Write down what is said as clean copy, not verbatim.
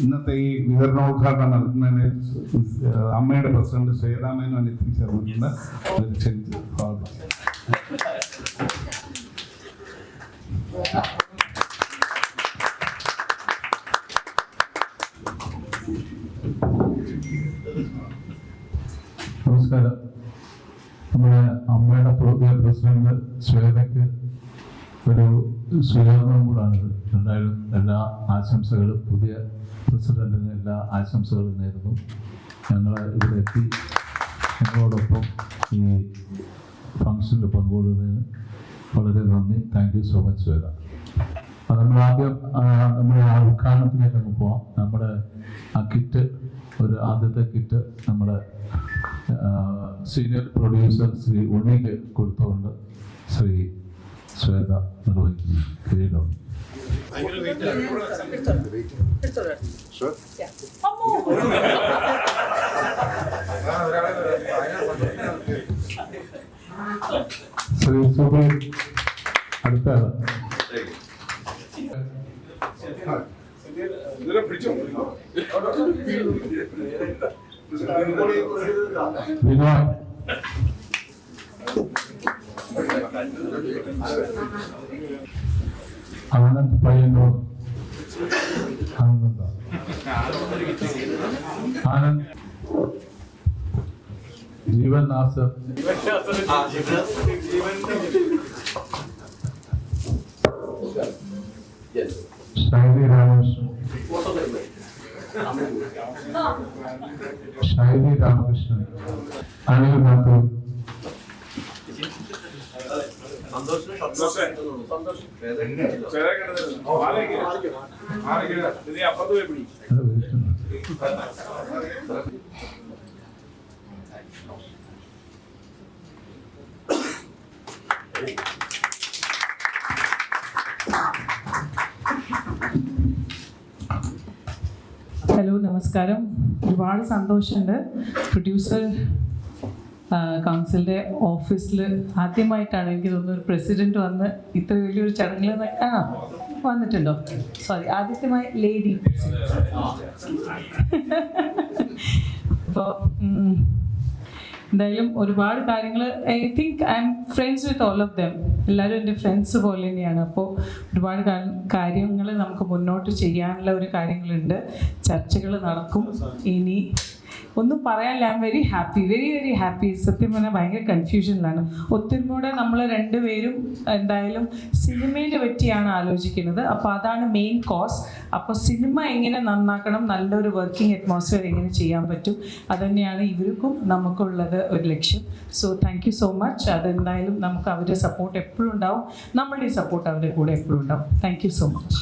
ഇന്നത്തെ ഈ വിതരണോദ്ഘാടനം നടത്തുന്നതിന് അമ്മയുടെ പ്രസിഡന്റ് ശ്വേതാമേനോൻ എത്തിച്ചേർന്നിട്ടുണ്ട്. ക്ഷണിച്ചു സ്വാഗതം. നമസ്കാരം. നമ്മുടെ അമ്മയുടെ പുതിയ പ്രസിഡന്റ് ശ്വേതയ്ക്ക് ഒരു സ്വീകരണം കൂടാണിത്. എന്തായാലും എല്ലാ ആശംസകളും, പുതിയ പ്രസിഡന്റിന് എല്ലാ ആശംസകളും നേരുന്നു. ഞങ്ങൾ ഇവിടെ എത്തി ഞങ്ങളോടൊപ്പം ഈ ഫംഗ്ഷനിൽ പങ്കുകൊള്ളുന്നതിന് വളരെ നന്ദി. Thank you so much Shweta. നമ്മൾ ആദ്യം നമ്മുടെ ആ ഉദ്ഘാടനത്തിലേക്ക് അങ്ങ് പോവാം. നമ്മുടെ ആ കിറ്റ്, ഒരു ആദ്യത്തെ കിറ്റ് നമ്മുടെ സീനിയർ പ്രൊഡ്യൂസർ ശ്രീ ഉണ്ണിക്ക് കൊടുത്തുകൊണ്ട് ശ്രീ ശ്വേത നിർവഹിക്കുന്നു. കിരീടം. ശ്രീ സുബീർ അടുത്ത വിനോയ്, ആനന്ദ് പയ്യന്നൂർ, ആനന്ദ് ജീവൻ നാസർ, ഷൈനി രാമകൃഷ്ണൻ, അനിൽ മാത്തൂർ, ഹലോ, നമസ്കാരം. ഒരുപാട് സന്തോഷമുണ്ട്. പ്രൊഡ്യൂസർ കൗൺസിലിൻ്റെ ഓഫീസിൽ ആദ്യമായിട്ടാണ് എനിക്ക് തോന്നുന്നു ഒരു പ്രസിഡന്റ് വന്ന് ഇത്ര വലിയൊരു ചടങ്ങിൽ വന്നിട്ടുണ്ടോ? സോറി, ആദ്യമായി ലേഡി. അപ്പോൾ എന്തായാലും ഒരുപാട് കാര്യങ്ങൾ, I think I M friends with all of them. എല്ലാവരും എൻ്റെ ഫ്രണ്ട്സ് പോലെ തന്നെയാണ്. അപ്പോൾ ഒരുപാട് കാര്യങ്ങൾ നമുക്ക് മുന്നോട്ട് ചെയ്യാനുള്ള ഒരു കാര്യങ്ങളുണ്ട്. ചർച്ചകൾ നടക്കും. ഇനി ഒന്നും പറയാനില്ല. I am very happy, very very happy. സത്യം പറഞ്ഞാൽ ഭയങ്കര കൺഫ്യൂഷനിലാണ്. ഒത്തൊരുമയോടെ നമ്മൾ രണ്ടുപേരും എന്തായാലും സിനിമയെ പറ്റിയാണ് ആലോചിക്കുന്നത്. അപ്പോൾ അതാണ് മെയിൻ കോസ്. അപ്പോൾ സിനിമ എങ്ങനെ നന്നാക്കണം, നല്ലൊരു വർക്കിംഗ് അറ്റ്മോസ്ഫിയർ എങ്ങനെ ചെയ്യാൻ പറ്റും, അതുതന്നെയാണ് ഇവർക്കും നമുക്കുള്ളത് ഒരു ലക്ഷ്യം. So thank you so much. അതെന്തായാലും നമുക്ക് അവരുടെ സപ്പോർട്ട് എപ്പോഴും ഉണ്ടാവും. നമ്മളുടെ സപ്പോർട്ട് അവരുടെ കൂടെ എപ്പോഴും ഉണ്ടാവും. Thank you so much.